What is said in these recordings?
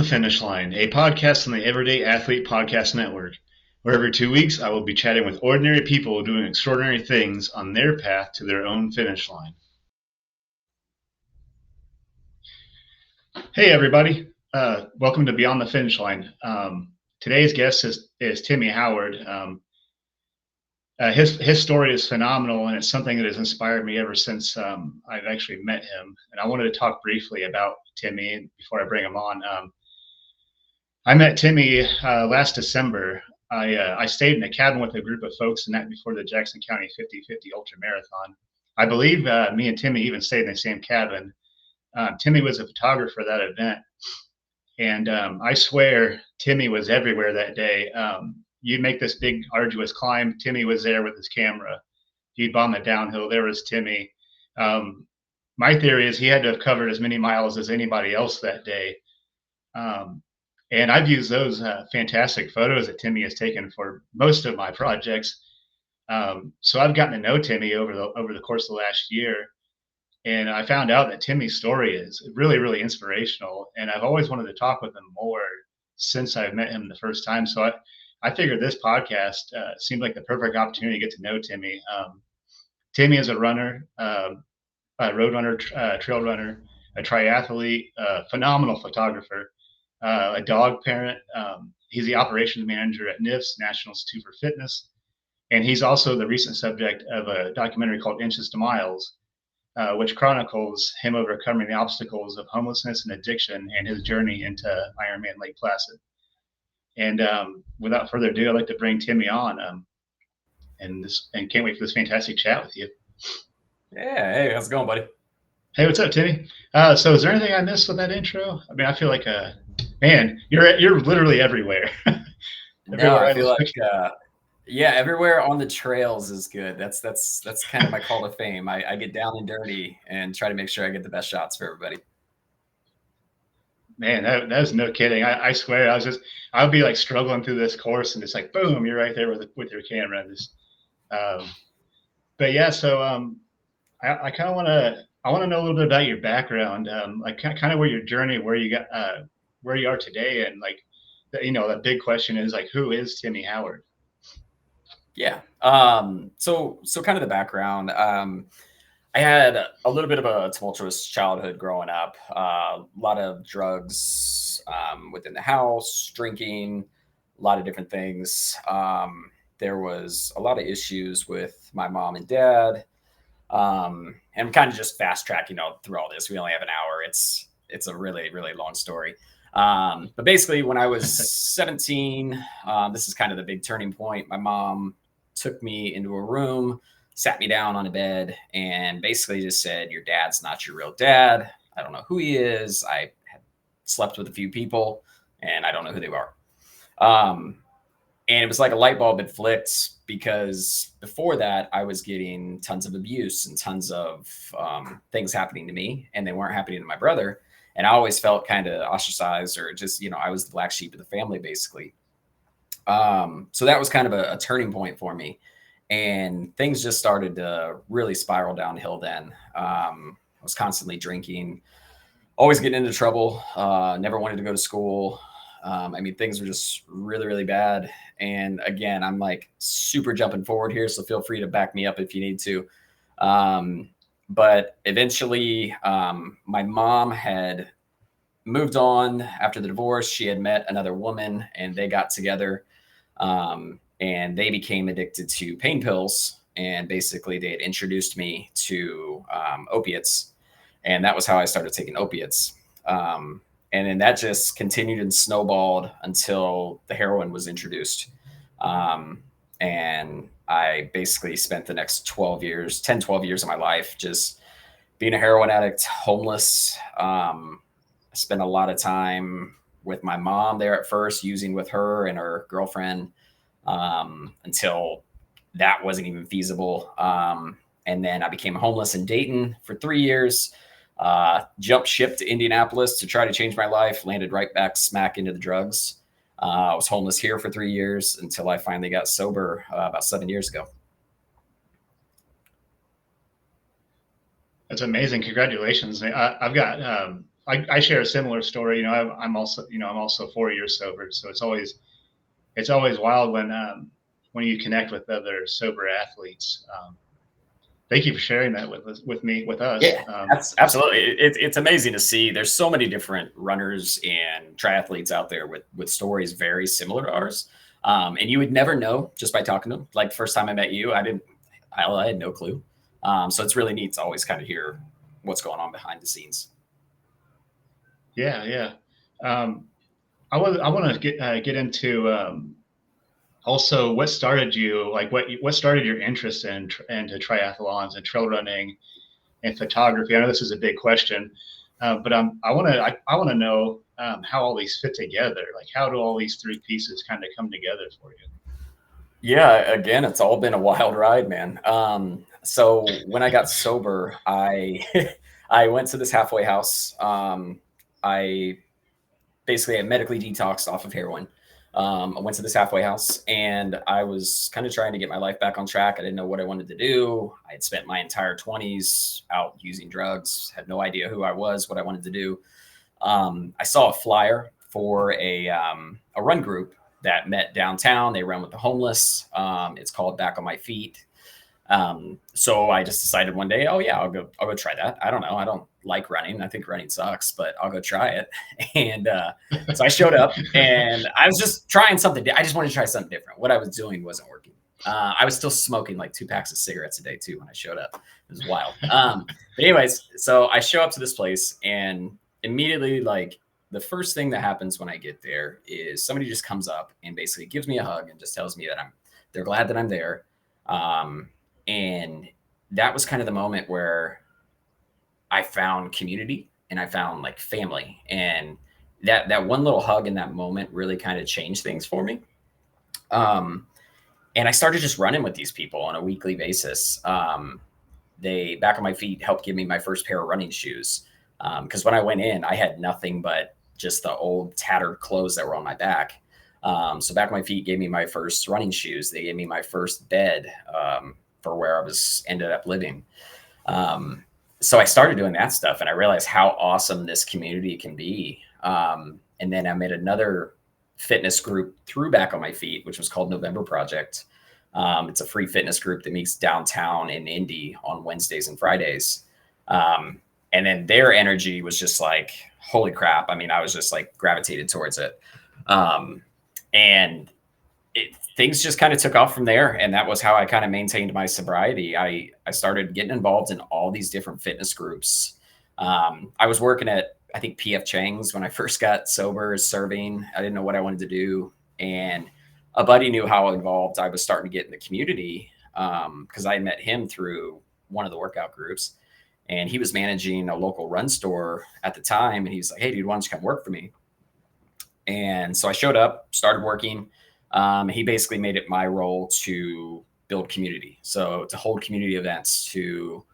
the Finish Line, a podcast on the Everyday Athlete Podcast Network, where every 2 weeks I will be chatting with ordinary people doing extraordinary things on their path to their own finish line. Hey, everybody. Welcome to Beyond the Finish Line. Today's guest is Timmy Howard. His story is phenomenal, and it's something that has inspired me ever since I've actually met him. And I wanted to talk briefly about Timmy before I bring him on. I met Timmy last December. I stayed in a cabin with a group of folks the night before the Jackson County 50/50 Ultra Marathon. I believe me and Timmy even stayed in the same cabin. Timmy was a photographer for that event, and I swear Timmy was everywhere that day. You'd make this big, arduous climb. Timmy was there with his camera. You'd bomb the downhill. There was Timmy. My theory is he had to have covered as many miles as anybody else that day. And I've used those fantastic photos that Timmy has taken for most of my projects. So I've gotten to know Timmy over the course of the last year. And I found out that Timmy's story is really, really inspirational. And I've always wanted to talk with him more since I've met him the first time. So I figured this podcast seemed like the perfect opportunity to get to know Timmy. Timmy is a runner, a road runner, trail runner, a triathlete, a phenomenal photographer, a dog parent. He's the operations manager at NIFS, National Institute for Fitness. And he's also the recent subject of a documentary called Inches to Miles, which chronicles him overcoming the obstacles of homelessness and addiction and his journey into Ironman Lake Placid. And without further ado, I'd like to bring Timmy on, and can't wait for this fantastic chat with you. Yeah, hey, how's it going, buddy? Hey, what's up, Timmy? So, is there anything I missed with that intro? I mean, I feel like, man, you're literally everywhere. No, I feel like, yeah, everywhere on the trails is good. That's kind of my call to fame. I get down and dirty and try to make sure I get the best shots for everybody. Man, that was no kidding. I swear, I would be like struggling through this course, and it's like, boom, you're right there with your camera. But yeah, so I kind of want to know a little bit about your background, like kind of where your journey, where you are today, and like, the big question is like, who is Timmy Howard? Yeah. So kind of the background. I had a little bit of a tumultuous childhood growing up. A lot of drugs within the house, drinking, a lot of different things. There was a lot of issues with my mom and dad. And I'm kind of just fast tracking through all this. We only have an hour. It's a really, really long story. But basically, when I was 17, this is kind of the big turning point. My mom took me into a room, sat me down on a bed, and basically just said, "Your dad's not your real dad. I don't know who he is. I had slept with a few people, and I don't know who they are." And it was like a light bulb had flicked, because before that, I was getting tons of abuse and tons of things happening to me, and they weren't happening to my brother. And I always felt kind of ostracized, or just, I was the black sheep of the family, basically. So that was kind of a turning point for me. And things just started to really spiral downhill then. I was constantly drinking, always getting into trouble, never wanted to go to school. I mean, things were just really, really bad. And again, I'm like super jumping forward here, so feel free to back me up if you need to. But eventually, my mom had moved on after the divorce. She had met another woman, and they got together. And they became addicted to pain pills. And basically, they had introduced me to opiates. And that was how I started taking opiates. And then that just continued and snowballed until the heroin was introduced. And I basically spent the next 10, 12 years of my life just being a heroin addict, homeless. I spent a lot of time with my mom there at first, using with her and her girlfriend, until that wasn't even feasible. And then I became homeless in Dayton for 3 years. Jumped ship to Indianapolis to try to change my life, landed right back smack into the drugs. I was homeless here for 3 years until I finally got sober about 7 years ago. That's amazing. Congratulations. I've got I share a similar story. I'm also, I'm also 4 years sober. So it's always wild when you connect with other sober athletes. Thank you for sharing that with us, with us. Yeah, that's absolutely. It's amazing to see. There's so many different runners and triathletes out there with stories very similar to ours. And you would never know just by talking to them. Like the first time I met you, I had no clue. So it's really neat to always kind of hear what's going on behind the scenes. Yeah, yeah. Um, I want to get into also what started you, like what started your interest into triathlons and trail running and photography. I know this is a big question, but I want to know how all these fit together. Like, how do all these three pieces kind of come together for you? Yeah, again, it's all been a wild ride, man. So when I got sober, I I went to this halfway house. I basically I medically detoxed off of heroin. I went to this halfway house and I was kind of trying to get my life back on track. I didn't know what I wanted to do. I had spent my entire 20s out using drugs, had no idea who I was, what I wanted to do. I saw a flyer for a run group that met downtown. They run with the homeless. It's called Back on My Feet. So I just decided one day, oh yeah, I'll go try that. I don't know. I don't like running. I think running sucks, but I'll go try it. And so I showed up and I was just trying something. I just wanted to try something different. What I was doing wasn't working. I was still smoking like 2 packs of cigarettes a day too when I showed up. It was wild. But anyways, so I show up to this place and immediately, like, the first thing that happens when I get there is somebody just comes up and basically gives me a hug and just tells me that they're glad that I'm there. Um, and that was kind of the moment where I found community and I found like family. And that one little hug in that moment really kind of changed things for me. Um, and I started just running with these people on a weekly basis. They Back on My Feet helped give me my first pair of running shoes. Because when I went in, I had nothing but just the old tattered clothes that were on my back. So Back on My Feet gave me my first running shoes. They gave me my first bed for where I was ended up living. So I started doing that stuff, and I realized how awesome this community can be. And then I made another fitness group through Back on My Feet, which was called November Project. It's a free fitness group that meets downtown in Indy on Wednesdays and Fridays. And then their energy was just like, holy crap. I mean, I was just like gravitated towards it. And things just kind of took off from there. And that was how I kind of maintained my sobriety. I started getting involved in all these different fitness groups. I was working at, I think, PF Chang's when I first got sober, serving. I didn't know what I wanted to do. And a buddy knew how involved I was starting to get in the community because I met him through one of the workout groups. And he was managing a local run store at the time. And he's like, hey, dude, why don't you come work for me? And so I showed up, started working. He basically made it my role to build community. So to hold community events, to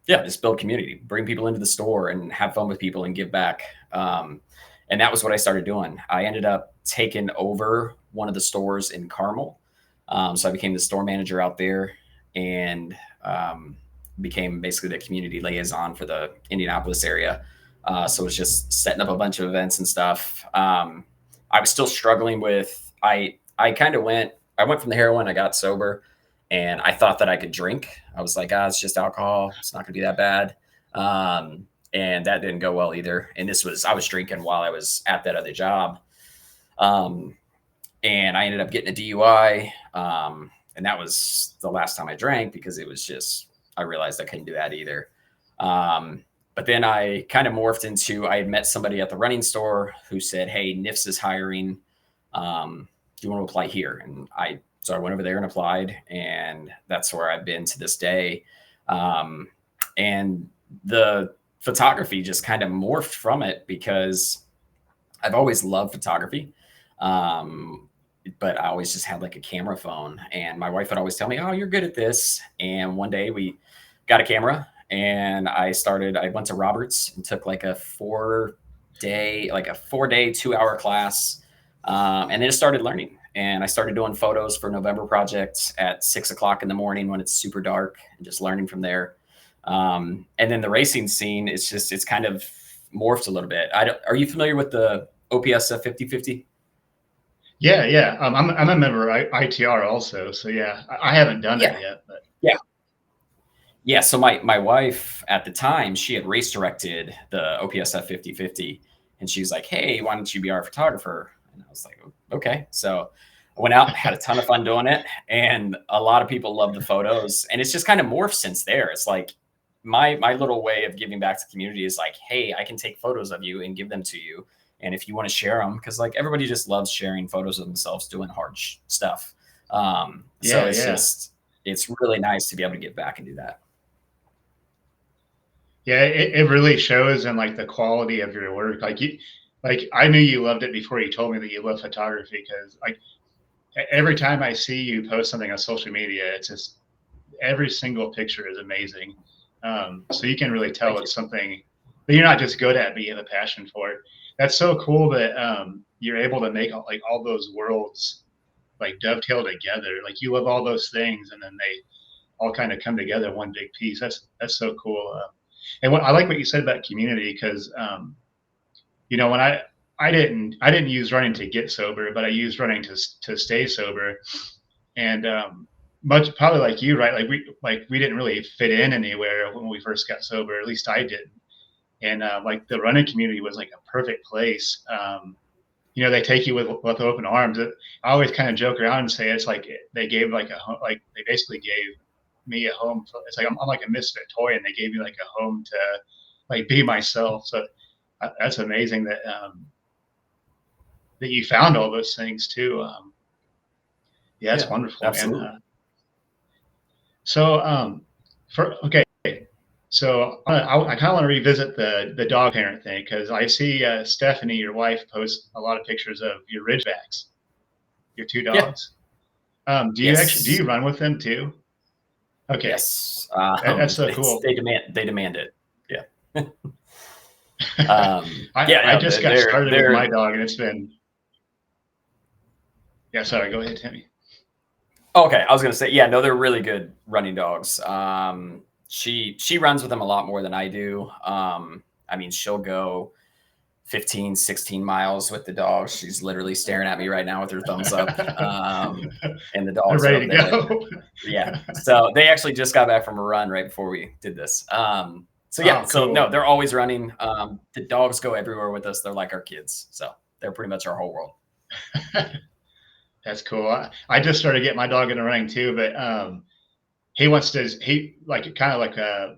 just build community, bring people into the store and have fun with people and give back. And that was what I started doing. I ended up taking over one of the stores in Carmel. So I became the store manager out there and became basically the community liaison for the Indianapolis area. So it was just setting up a bunch of events and stuff. I was still struggling with, I went from the heroin, I got sober, and I thought that I could drink. I was like, it's just alcohol. It's not gonna be that bad. And that didn't go well either. And I was drinking while I was at that other job. And I ended up getting a DUI. And that was the last time I drank because I realized I couldn't do that either. But then I kind of morphed into, I had met somebody at the running store who said, hey, NIFS is hiring. Do you want to apply here? So I went over there and applied, and that's where I've been to this day. And the photography just kind of morphed from it because I've always loved photography. But I always just had like a camera phone, and my wife would always tell me, oh, you're good at this. And one day we got a camera and I went to Roberts and took like a 4-day, 2-hour class. And then I started learning, and I started doing photos for November projects at 6 o'clock in the morning when it's super dark and just learning from there. And then the racing scene is just, it's kind of morphed a little bit. Are you familiar with the OPS 50/50? Yeah, yeah. I'm a member of ITR also, so yeah, I haven't done it Yeah. yet, but Yeah. Yeah. So my wife at the time, she had race directed the OPSF 50/50, and she's like, "Hey, why don't you be our photographer?" And I was like, "Okay." So I went out, had a ton of fun doing it, and a lot of people love the photos. And it's just kind of morphed since there. It's like my little way of giving back to the community is like, "Hey, I can take photos of you and give them to you, and if you want to share them, because like everybody just loves sharing photos of themselves doing hard stuff." So yeah, it's yeah. just, it's really nice to be able to give back and do that. Yeah, it really shows in like the quality of your work. Like I knew you loved it before you told me that you love photography because like every time I see you post something on social media, it's just every single picture is amazing. So you can really tell Thank you. it's something that you're not just good at, but you have a passion for it. That's so cool that you're able to make like all those worlds like dovetail together. Like you love all those things, and then they all kind of come together in one big piece. That's so cool. And what I like what you said about community because you know when I didn't use running to get sober, but I used running to stay sober, and much probably like you, right? Like we didn't really fit in anywhere when we first got sober. At least I didn't. And like the running community was like a perfect place. You know, they take you with open arms. I always kind of joke around and say it's like they gave like like they basically gave me a home. It's like I'm like a misfit toy, and they gave me like a home to like be myself. So that's amazing that you found all those things too. Yeah, that's Yeah, wonderful, man. absolutely. So for okay, so I kind of want to revisit the dog parent thing because I see Stephanie, your wife, post a lot of pictures of your Ridgebacks, your two Yeah. dogs. Do Yes. you run with them too? Okay, Yes. that's so It's, cool. they demand it. Yeah. I Yeah. I No, just got started with my they're dog, and it's been yeah. Sorry, go ahead, Timmy. okay. I was gonna say, yeah, no, they're really good running dogs. She runs with them a lot more than I do. I mean, she'll go 15, 16 miles with the dog. She's literally staring at me right now with her thumbs up. And the They're dogs are ready over to there. go. Yeah. So they actually just got back from a run right before we did this. So yeah, Oh, so no, cool. they're always running. The dogs go everywhere with us. They're like our kids. So they're pretty much our whole world. That's cool. I just started getting my dog into running too, but he wants to he like kind of like a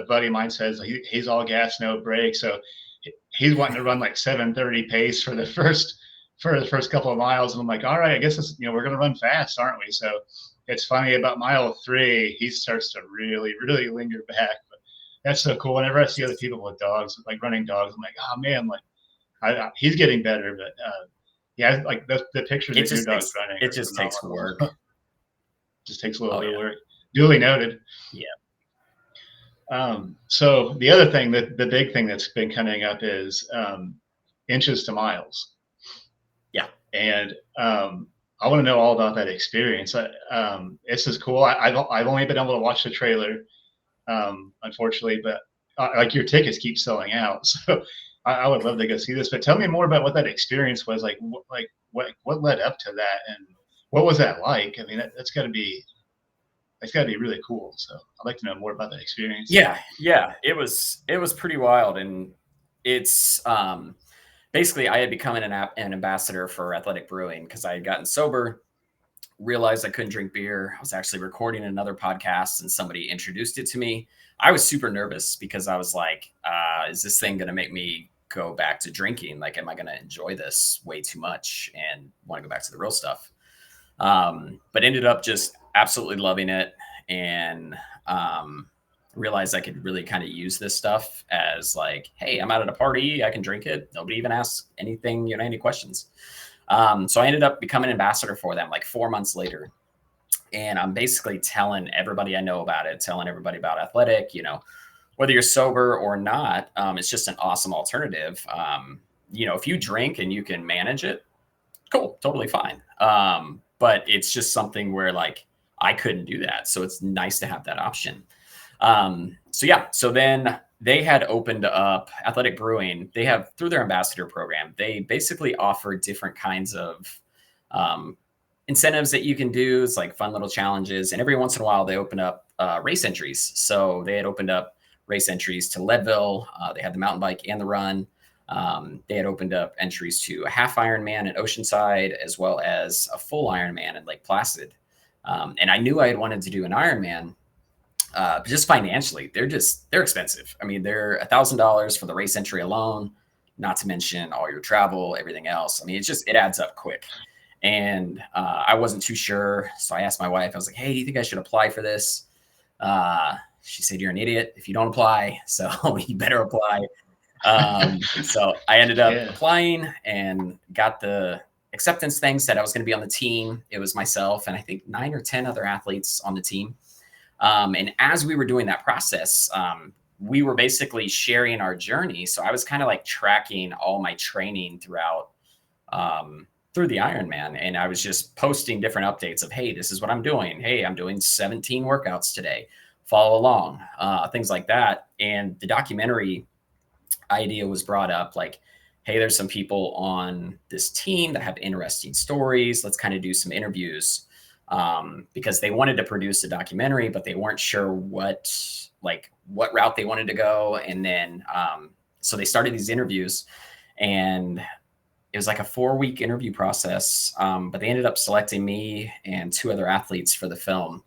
buddy of mine says he's all gas no brakes, so he's wanting to run like 7:30 pace for the first couple of miles, and I'm like, all right, I guess we're gonna run fast, aren't we? So it's funny about mile 3 he starts to really linger back, but that's so cool. Whenever I see other people with dogs like running dogs, I'm like, oh man, like he's getting better, but yeah, like the pictures of your dogs running It are just takes work. phenomenal. Just takes a little Oh bit of yeah. work. Duly noted. Yeah. So the other thing that the big thing that's been coming up is inches to miles, Yeah. and I want to know all about that experience. This is cool. I've only been able to watch the trailer, unfortunately, but like your tickets keep selling out, so I would love to go see this. But tell me more about what that experience was like. What led up to that, and what was that like? I mean, that's got to be really cool. So I'd like to know more about that experience. Yeah. Yeah. It was pretty wild. And it's basically I had become an ambassador for Athletic Brewing because I had gotten sober, realized I couldn't drink beer. I was actually recording another podcast and somebody introduced it to me. I was super nervous because I was like, is this thing going to make me go back to drinking? Like, am I going to enjoy this way too much and want to go back to the real stuff? But ended up just absolutely loving it, and realized I could really kind of use this stuff as like, hey, I'm out at a party, I can drink it. Nobody even asks anything, any questions. So I ended up becoming an ambassador for them like 4 months later. And I'm basically telling everybody I know about it, telling everybody about athletic, whether you're sober or not, it's just an awesome alternative. If you drink and you can manage it, cool, totally fine. But it's just something where like I couldn't do that. So it's nice to have that option. So yeah, so then they had opened up Athletic Brewing. They have, through their ambassador program, they basically offer different kinds of um, incentives that you can do. It's like fun little challenges. And every once in a while, they open up race entries. So they had opened up race entries to Leadville. They had the mountain bike and the run. They had opened up entries to a half Ironman in Oceanside, as well as a full Ironman in Lake Placid. And I knew I had wanted to do an Ironman, but just financially, they're expensive. I mean, they're $1,000 for the race entry alone, not to mention all your travel, everything else. I mean, it adds up quick. And I wasn't too sure, so I asked my wife. I was like, "Hey, do you think I should apply for this?" She said, "You're an idiot if you don't apply, so you better apply." So I ended up applying and got the acceptance thing. Said I was going to be on the team. It was myself and I think 9 or 10 other athletes on the team. And as we were doing that process, we were basically sharing our journey. So I was kind of like tracking all my training throughout through the Ironman, and I was just posting different updates of, "Hey, this is what I'm doing. Hey, I'm doing 17 workouts today. Follow along," things like that. And the documentary idea was brought up, like, "Hey, there's some people on this team that have interesting stories. Let's kind of do some interviews." Because they wanted to produce a documentary, but they weren't sure what route they wanted to go. And then, so they started these interviews, and it was like a 4-week interview process. But they ended up selecting me and 2 other athletes for the film.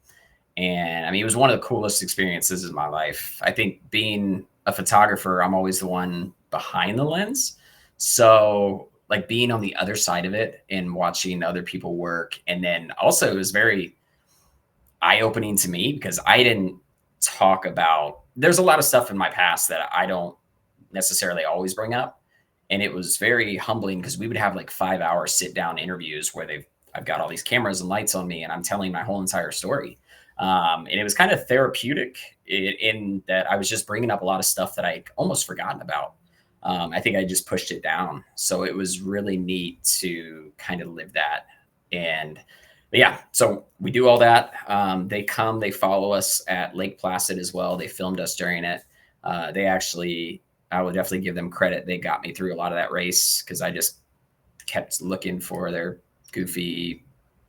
And I mean, it was one of the coolest experiences in my life. I think being a photographer, I'm always the one behind the lens. So like being on the other side of it and watching other people work. And then also it was very eye-opening to me because I didn't talk about, there's a lot of stuff in my past that I don't necessarily always bring up. And it was very humbling because we would have like 5-hour sit-down interviews where I've got all these cameras and lights on me and I'm telling my whole entire story. And it was kind of therapeutic in that I was just bringing up a lot of stuff that I almost forgotten about. I think I just pushed it down. So it was really neat to kind of live that. And yeah, so we do all that. They follow us at Lake Placid as well. They filmed us during it. I would definitely give them credit. They got me through a lot of that race because I just kept looking for their goofy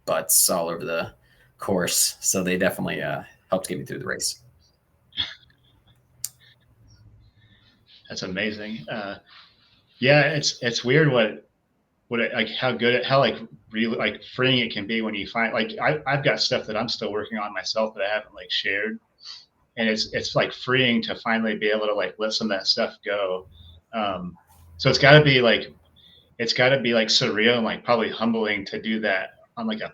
butts all over the course. So they definitely helped get me through the race. That's amazing. Yeah, it's weird like how like really like freeing it can be when you find, like, I've got stuff that I'm still working on myself that I haven't like shared, and it's like freeing to finally be able to like let some of that stuff go. So it's got to be like surreal and like probably humbling to do that on like a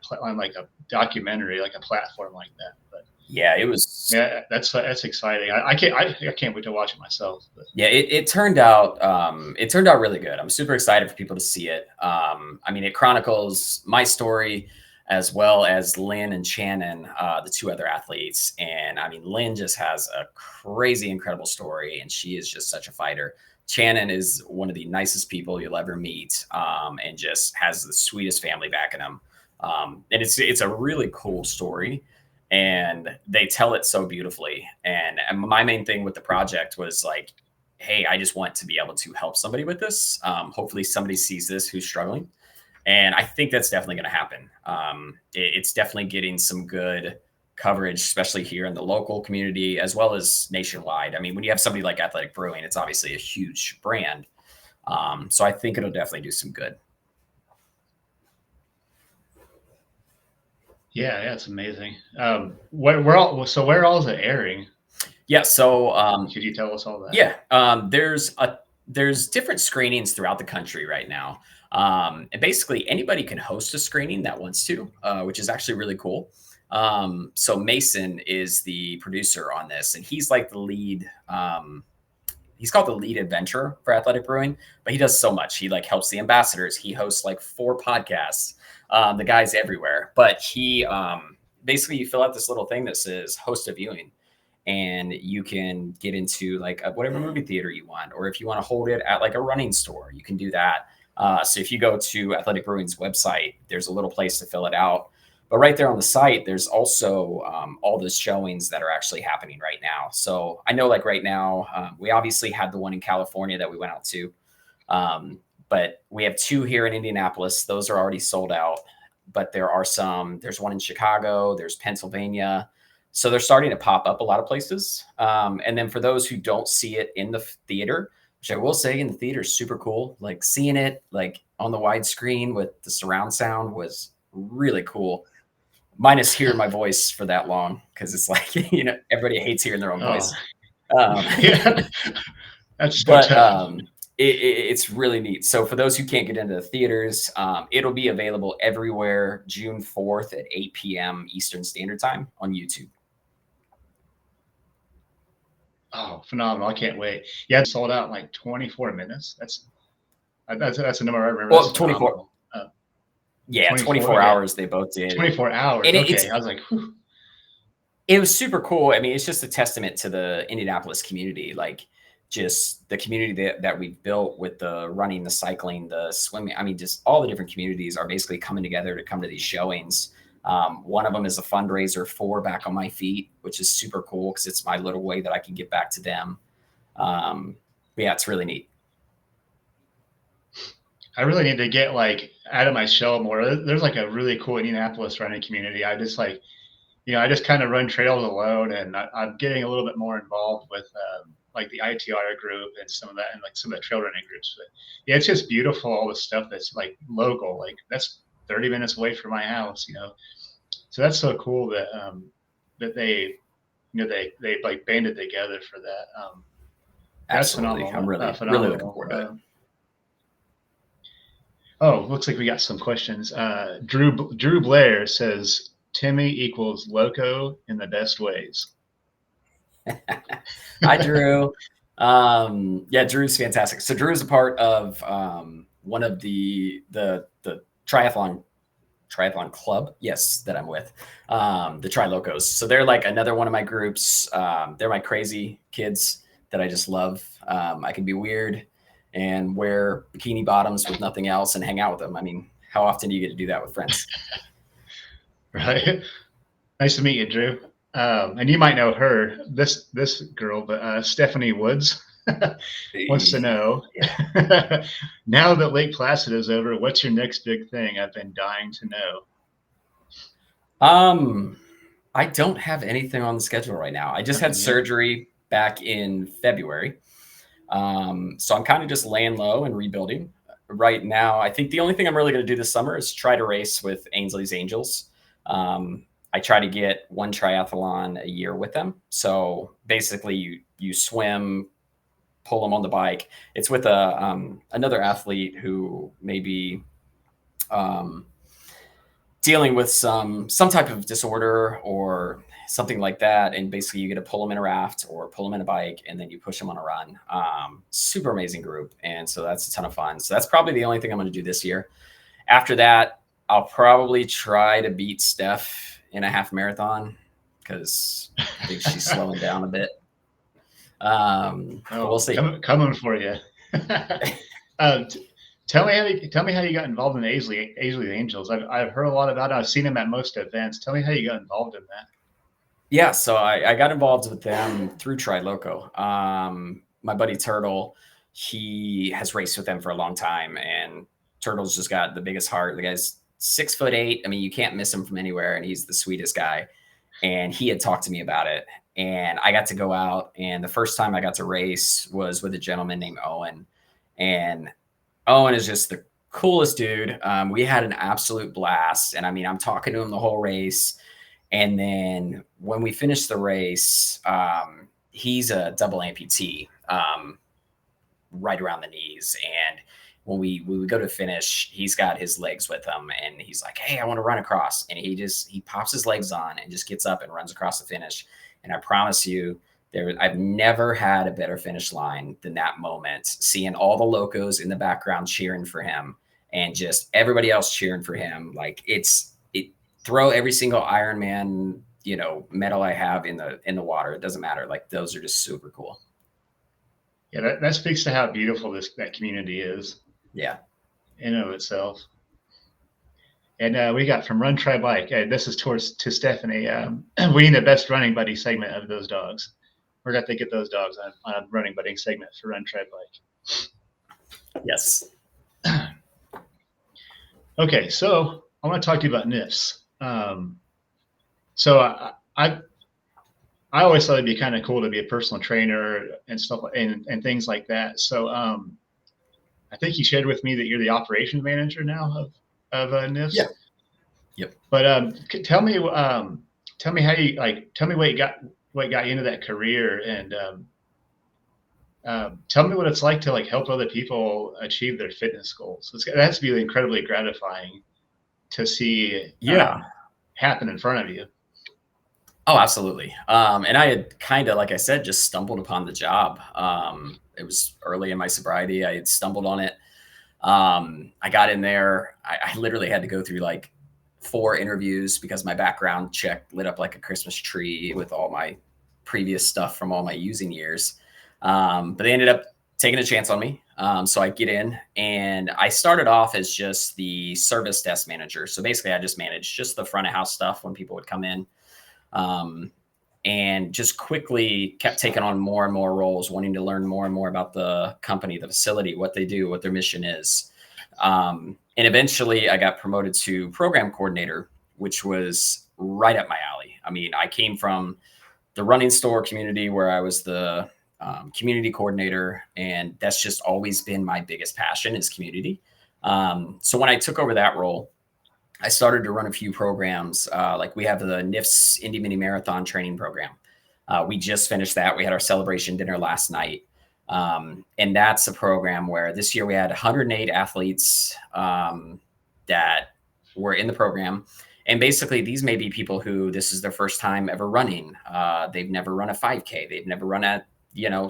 documentary, like a platform like that. But yeah, it was. Yeah, that's exciting. I can't wait to watch it myself. But. Yeah, it turned out really good. I'm super excited for people to see it. I mean, it chronicles my story as well as Lynn and Shannon, the 2 other athletes. And I mean, Lynn just has a crazy, incredible story, and she is just such a fighter. Shannon is one of the nicest people you'll ever meet, and just has the sweetest family backing him. And it's a really cool story, and they tell it so beautifully. And my main thing with the project was like, hey, I just want to be able to help somebody with this. Hopefully somebody sees this who's struggling. And I think that's definitely going to happen. It's definitely getting some good coverage, especially here in the local community, as well as nationwide. I mean, when you have somebody like Athletic Brewing, it's obviously a huge brand. So I think it'll definitely do some good. Yeah, it's amazing. Where all is it airing? Yeah, so could you tell us all that? Yeah, there's different screenings throughout the country right now. And basically anybody can host a screening that wants to, which is actually really cool. So Mason is the producer on this, and he's like the lead. He's called the lead adventurer for Athletic Brewing, but he does so much. He like helps the ambassadors. He hosts like 4 podcasts. The guy's everywhere, but he basically, you fill out this little thing that says host a viewing, and you can get into like whatever movie theater you want, or if you want to hold it at like a running store, you can do that. So if you go to Athletic Brewing's website, there's a little place to fill it out. But right there on the site, there's also all the showings that are actually happening right now. So I know, like right now, we obviously had the one in California that we went out to, um, but we have two here in Indianapolis. Those are already sold out. But there are some. There's one in Chicago. There's Pennsylvania. So they're starting to pop up a lot of places. And then for those who don't see it in the theater, which I will say in the theater is super cool. Like seeing it like on the widescreen with the surround sound was really cool. Minus hearing my voice for that long because it's like everybody hates hearing their own Oh, voice. Um, yeah, that's so but tough. it's really neat. So for those who can't get into the theaters, it'll be available everywhere June 4th at 8 p.m. Eastern Standard Time on YouTube. Oh, phenomenal! I can't wait. Yeah, it sold out in like 24 minutes. That's a number I remember. Well, That's 24. phenomenal. Yeah, 24. 24 Yeah, hours they both did. 24 hours. And Okay, I was like, whew. it was super cool. I mean, it's just a testament to the Indianapolis community, like just the community that we've built with the running, the cycling, the swimming. I mean, just all the different communities are basically coming together to come to these showings. One of them is a fundraiser for Back on My Feet, which is super cool because it's my little way that I can give back to them. But yeah, it's really neat. I really need to get like out of my shell more. There's like a really cool Indianapolis running community. I just like, I just kind of run trails alone, and I'm getting a little bit more involved with like the ITR group and some of that, and like some of the trail running groups. But yeah, it's just beautiful all the stuff that's like local. Like that's 30 minutes away from my house. So that's so cool that they like banded together for that. That's Absolutely. phenomenal. I'm really, really looking Phenomenal. forward to it. Oh, looks like we got some questions. Drew Blair says Timmy equals loco in the best ways. Hi, Drew. Yeah, Drew's fantastic. So Drew is a part of one of the triathlon club, yes, that I'm with, the Tri Locos. So they're like another one of my groups. They're my crazy kids that I just love. I can be weird and wear bikini bottoms with nothing else and hang out with them. I mean, how often do you get to do that with friends? Right. Nice to meet you, Drew. And you might know her, this girl, but Stephanie Woods wants to know. Yeah. Now that Lake Placid is over, what's your next big thing? I've been dying to know. I don't have anything on the schedule right now. I just had Nothing yet. surgery back in February. So I'm kind of just laying low and rebuilding right now. I think the only thing I'm really going to do this summer is try to race with Ainsley's Angels. I try to get one triathlon a year with them. So basically you swim, pull them on the bike. It's with another athlete who may be dealing with some type of disorder or something like that. And basically you get to pull them in a raft or pull them in a bike and then you push them on a run. Super amazing group. And so that's a ton of fun. So that's probably the only thing I'm going to do this year. After that, I'll probably try to beat Steph in a half marathon because I think she's slowing down a bit. We'll see. Coming for you. Tell me how you got involved in Ainsley Angels. I've heard a lot about it. I've seen them at most events. Tell me how you got involved in that. Yeah, so I got involved with them through Tri Loco. My buddy Turtle, he has raced with them for a long time, and Turtle's just got the biggest heart. The guy's 6'8". I mean, you can't miss him from anywhere, and he's the sweetest guy. And he had talked to me about it, and I got to go out. And the first time I got to race was with a gentleman named Owen, and Owen is just the coolest dude. We had an absolute blast, and I mean, I'm talking to him the whole race. And then when we finished the race, he's a double amputee, right around the knees. And when we go to finish, he's got his legs with him and he's like, "Hey, I want to run across." And he pops his legs on and just gets up and runs across the finish. And I promise you, I've never had a better finish line than that moment, seeing all the locos in the background cheering for him and just everybody else cheering for him. Like throw every single Ironman, medal I have in the water. It doesn't matter. Like those are just super cool. Yeah, that speaks to how beautiful that community is. Yeah. In and of itself. And we got from Run Try Bike. This is to Stephanie. We need the best running buddy segment of those dogs. We're going to get those dogs on a running buddy segment for Run Try Bike. Yes. Okay, so I want to talk to you about NIFs. So I always thought it'd be kind of cool to be a personal trainer and stuff and things like that. So I think you shared with me that you're the operations manager now of NIFs. Yeah. Yep. But tell me how you tell me what got you into that career, and tell me what it's like to help other people achieve their fitness goals. It has to be incredibly gratifying to see happen in front of you. Oh, absolutely. And I had kind of, like I said, just stumbled upon the job. It was early in my sobriety. I had stumbled on it. I got in there. I literally had to go through 4 interviews because my background check lit up like a Christmas tree with all my previous stuff from all my using years. But they ended up taking a chance on me. So I get in, and I started off as just the service desk manager. So basically I just managed just the front of house stuff when people would come in. And just quickly kept taking on more and more roles, wanting to learn more and more about the company, the facility, what they do, what their mission is. And eventually I got promoted to program coordinator, which was right up my alley. I mean, I came from the running store community where I was the community coordinator, and that's just always been my biggest passion is community. So when I took over that role, I started to run a few programs. We have the NIFS Indy Mini Marathon training program. We just finished that. We had our celebration dinner last night. And that's a program where this year we had 108 athletes that were in the program. And basically these may be people who this is their first time ever running. They've never run a 5K. They've never run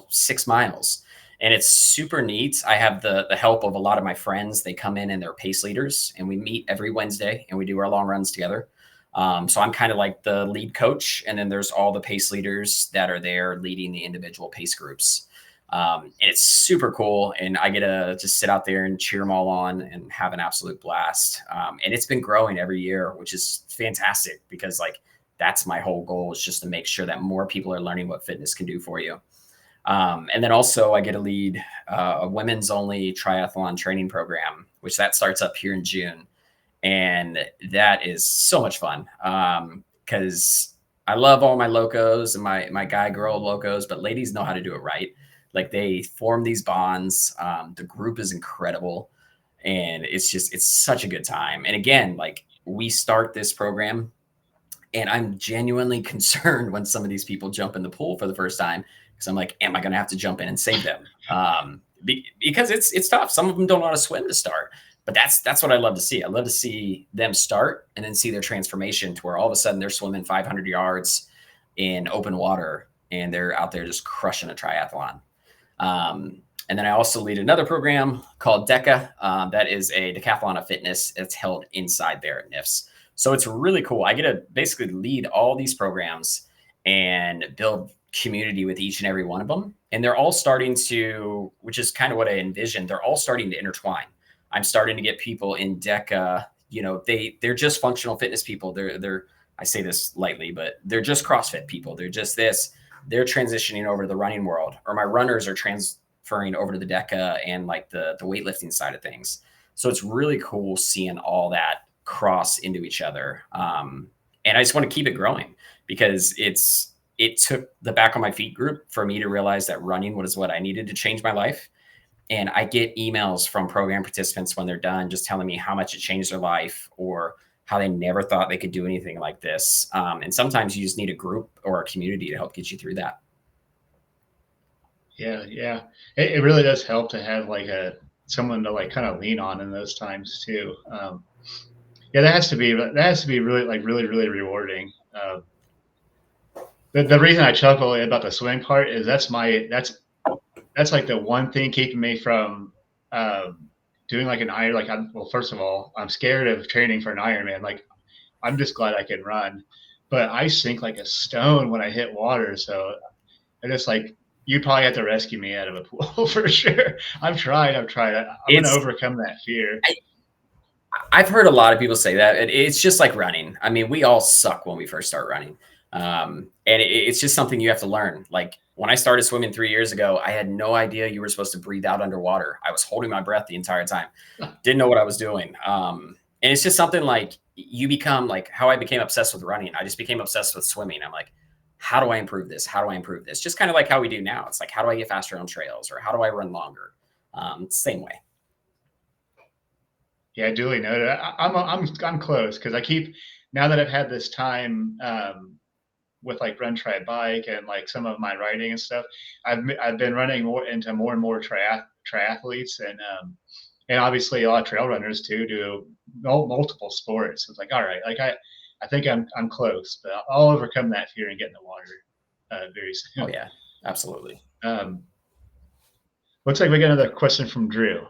6 miles. And it's super neat. I have the help of a lot of my friends. They come in and they're pace leaders, and we meet every Wednesday and we do our long runs together. So I'm kind of like the lead coach, and then there's all the pace leaders that are there leading the individual pace groups. And it's super cool. And I get to just sit out there and cheer them all on and have an absolute blast. And it's been growing every year, which is fantastic because that's my whole goal, is just to make sure that more people are learning what fitness can do for you. And then also I get to lead a women's only triathlon training program, which that starts up here in June. And that is so much fun because I love all my locos and my guy girl locos, but ladies know how to do it right. They form these bonds. The group is incredible, and it's such a good time. And again, we start this program, and I'm genuinely concerned when some of these people jump in the pool for the first time. Because I'm like, am I going to have to jump in and save them? Because it's tough. Some of them don't know how to swim to start, but that's what I love to see. I love to see them start and then see their transformation to where all of a sudden they're swimming 500 yards in open water and they're out there just crushing a triathlon. And then I also lead another program called DECA. That is a decathlon of fitness. It's held inside there at NIFS. So it's really cool. I get to basically lead all these programs and build community with each and every one of them. And they're all starting to, which is kind of what I envisioned, they're all starting to intertwine. I'm starting to get people in DECA, they're just functional fitness people. They're I say this lightly, but they're just CrossFit people. They're just this. They're transitioning over to the running world, or my runners are transferring over to the DECA and the weightlifting side of things. So it's really cool seeing all that cross into each other. And I just want to keep it growing because it took the back on my feet group for me to realize that running was what I needed to change my life. And I get emails from program participants when they're done, just telling me how much it changed their life or how they never thought they could do anything like this. And sometimes you just need a group or a community to help get you through that. Yeah. It really does help to have someone to kind of lean on in those times too. Yeah, that has to be really really rewarding. The reason I chuckle about the swimming part is that's the one thing keeping me from doing an Iron. First of all, I'm scared of training for an Ironman. I'm just glad I can run, but I sink like a stone when I hit water. So I just you probably have to rescue me out of a pool for sure. I've tried. I'm going to overcome that fear. I've heard a lot of people say that. It's just like running. I mean, we all suck when we first start running. And it's just something you have to learn. Like when I started swimming 3 years ago, I had no idea you were supposed to breathe out underwater. I was holding my breath the entire time. Didn't know what I was doing. And it's just something like you become like how I became obsessed with running. I just became obsessed with swimming. I'm like, how do I improve this? How do I improve this? Just kind of like how we do now. It's like, how do I get faster on trails or how do I run longer? Same way. Yeah, duly noted. I'm close because I keep now that I've had this time with like run try bike and like some of my writing and stuff. I've been running more into more and more triathletes and obviously a lot of trail runners too do multiple sports. It's like all right, like I think I'm close, but I'll overcome that fear and get in the water very Oh soon. yeah, absolutely. Um, looks like we got another question from Drew.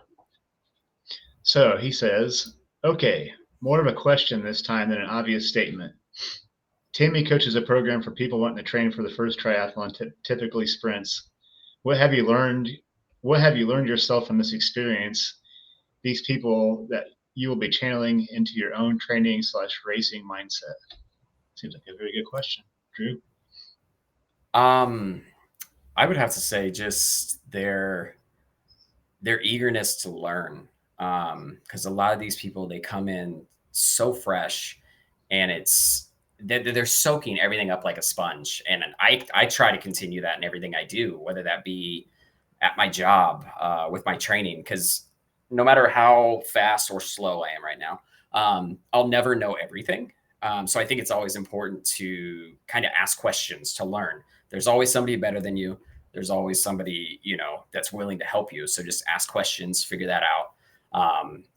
So he says, okay, more of a question this time than an obvious statement. Timmy coaches a program for people wanting to train for the first triathlon, typically sprints. What have you learned? What have you learned yourself from this experience? These people that you will be channeling into your own training / racing mindset. Seems like a very good question, Drew. Um, I would have to say just their eagerness to learn. Because a lot of these people they come in so fresh, and they're soaking everything up like a sponge. And I try to continue that in everything I do, whether that be at my job, with my training, because no matter how fast or slow I am right now, I'll never know everything. So I think it's always important to kind of ask questions to learn. There's always somebody better than you. There's always somebody, that's willing to help you. So just ask questions, figure that out.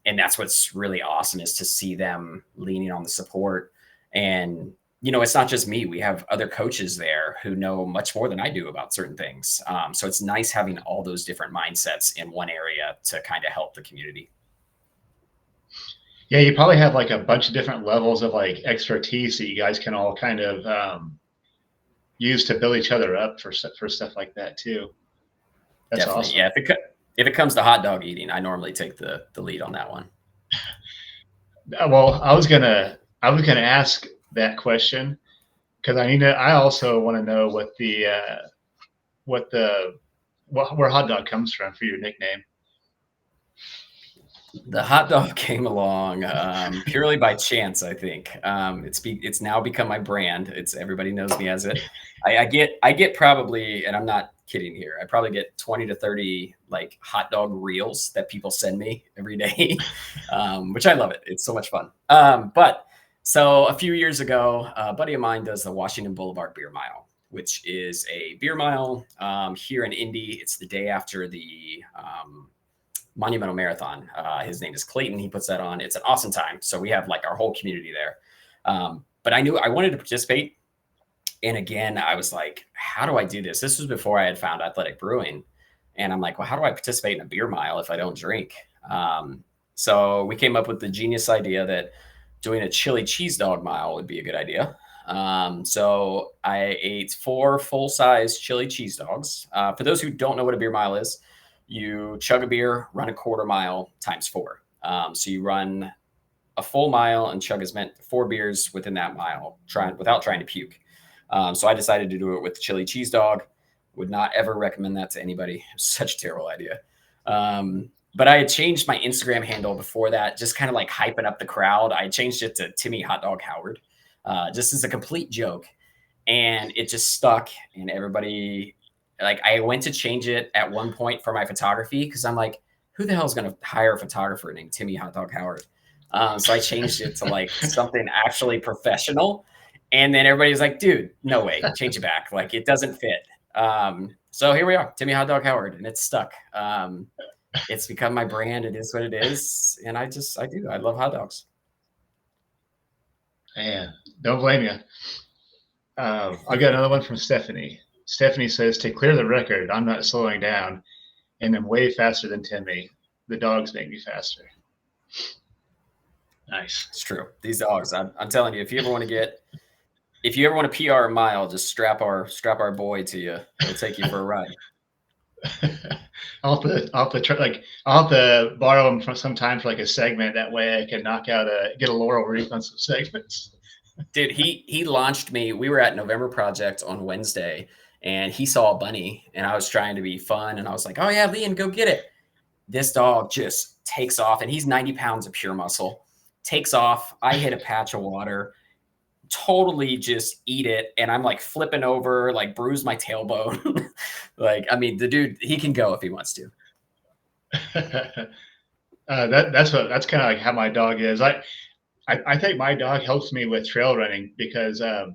And that's what's really awesome is to see them leaning on the support. And it's not just me. We have other coaches there who know much more than I do about certain things. So it's nice having all those different mindsets in one area to kind of help the community. Yeah, you probably have like a bunch of different levels of like expertise that you guys can all kind of use to build each other up for stuff like that too. That's Definitely. awesome. Yeah. If it comes to hot dog eating, I normally take the lead on that one. Well, I was gonna ask that question because I also want to know what the where hot dog comes from for your nickname. The hot dog came along purely by chance, I think. It's now become my brand. It's everybody knows me as it. I get probably, and I'm not kidding here. I probably get 20 to 30 like hot dog reels that people send me every day, which I love it. It's so much fun. But so a few years ago, a buddy of mine does the Washington Boulevard Beer Mile, which is a beer mile here in Indy. It's the day after the Monumental Marathon. His name is Clayton. He puts that on. It's an awesome time. So we have like our whole community there. But I knew I wanted to participate. And again, I was like, how do I do this? This was before I had found athletic brewing. And I'm like, well, how do I participate in a beer mile if I don't drink? So we came up with the genius idea that doing a chili cheese dog mile would be a good idea. So I ate 4 full-size chili cheese dogs. For those who don't know what a beer mile is, you chug a beer, run a quarter mile times 4. So you run a full mile and chug as many 4 beers within that mile, without trying to puke. So I decided to do it with chili cheese dog. Would not ever recommend that to anybody. It was such a terrible idea. But I had changed my Instagram handle before that, just kind of like hyping up the crowd. I changed it to Timmy Hot Dog Howard, just as a complete joke. And it just stuck. And everybody, like, I went to change it at one point for my photography because I'm like, who the hell is going to hire a photographer named Timmy Hot Dog Howard? So I changed it to like something actually professional. And then everybody was like, dude, no way, change it back. Like, it doesn't fit. So here we are, Timmy Hot Dog Howard, and it's stuck. It's become my brand. It is what it is. And I love hot dogs. Man, don't blame you. I got another one from Stephanie. Stephanie says, to clear the record, I'm not slowing down, and I'm way faster than Timmy. The dogs make me faster. Nice. It's true. These dogs, I'm telling you, if you ever want to PR a mile, just strap our boy to you. He'll take you for a ride. I'll have to try, like, I'll have to borrow him from some time for like a segment. That way I can get a laurel wreath on some segments. Dude, he launched me. We were at November Project on Wednesday, and he saw a bunny, and I was trying to be fun, and I was like, "Oh yeah, Liam, go get it." This dog just takes off, and he's 90 pounds of pure muscle. Takes off. I hit a patch of water, totally just eat it, and I'm like flipping over, like bruise my tailbone. Like, I mean, the dude, he can go if he wants to. That's kind of like how my dog is. I think my dog helps me with trail running because I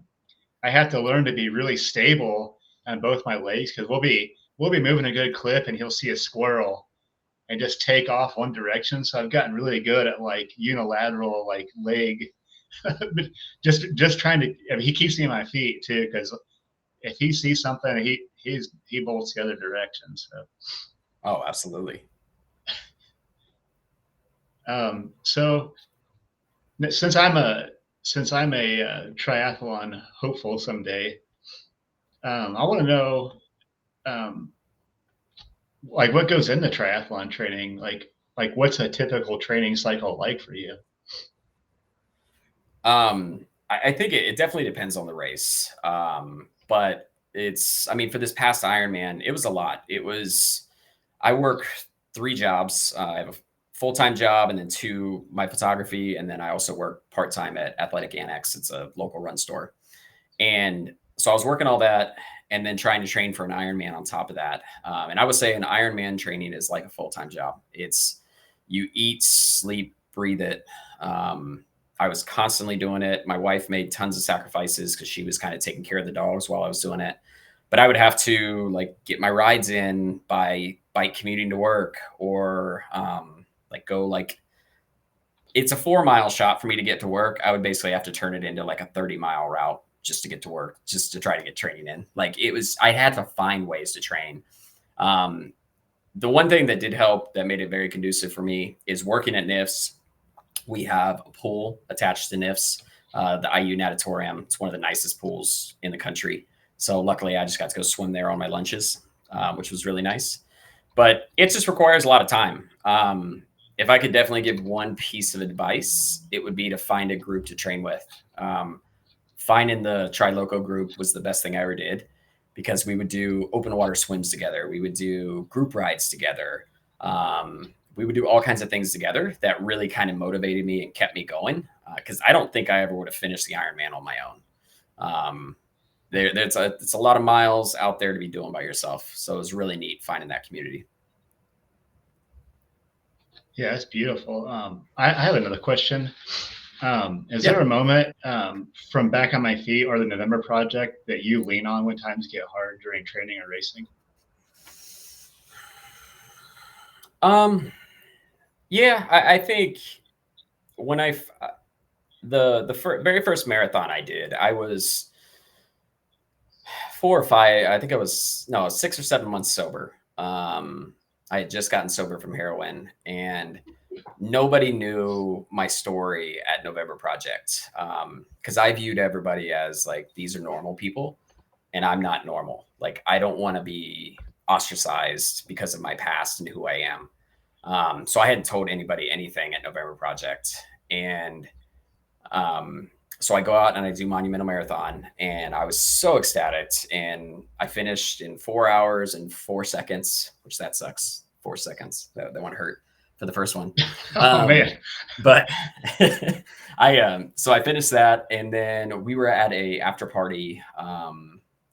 have to learn to be really stable on both my legs because we'll be moving a good clip and he'll see a squirrel and just take off one direction. So I've gotten really good at like unilateral like leg, just trying to. I mean, he keeps me on my feet too because if he sees something, he bolts the other direction. So. Oh, absolutely. So since I'm a triathlon hopeful someday, I want to know um, like what goes into triathlon training. Like what's a typical training cycle like for you? I think it definitely depends on the race. But I mean, for this past Ironman, it was a lot. I work 3 jobs. I have a full-time job and then my photography. And then I also work part-time at Athletic Annex. It's a local run store. And so I was working all that and then trying to train for an Ironman on top of that. And I would say an Ironman training is like a full-time job. You eat, sleep, breathe it. I was constantly doing it. My wife made tons of sacrifices because she was kind of taking care of the dogs while I was doing it. But I would have to like get my rides in by bike commuting to work or like go like it's a 4 mile shot for me to get to work. I would basically have to turn it into like a 30-mile route just to get to work, just to try to get training in. Like I had to find ways to train. The one thing that did help that made it very conducive for me is working at NIFS. We have a pool attached to NIFS, the IU Natatorium. It's one of the nicest pools in the country. So luckily I just got to go swim there on my lunches, which was really nice. But it just requires a lot of time. If I could definitely give one piece of advice, it would be to find a group to train with. Finding the Triloco group was the best thing I ever did because we would do open water swims together. We would do group rides together. We would do all kinds of things together that really kind of motivated me and kept me going because I don't think I ever would have finished the Ironman on my own. It's a lot of miles out there to be doing by yourself. So it was really neat finding that community. Yeah, that's beautiful. I have another question. Is Yeah. there a moment from Back on My Feet or the November Project that you lean on when times get hard during training or racing? Yeah, I think when the very first marathon I did, I was 4 or 5. I think I was 6 or 7 months sober. I had just gotten sober from heroin, and nobody knew my story at November Project because I viewed everybody as like these are normal people, and I'm not normal. Like I don't want to be ostracized because of my past and who I am. So I hadn't told anybody anything at November Project, and so I go out and I do Monumental Marathon, and I was so ecstatic. And I finished in 4 hours and 4 seconds, which that sucks. 4 seconds. That one hurt for the first one. Oh man! But so I finished that, and then we were at a after party,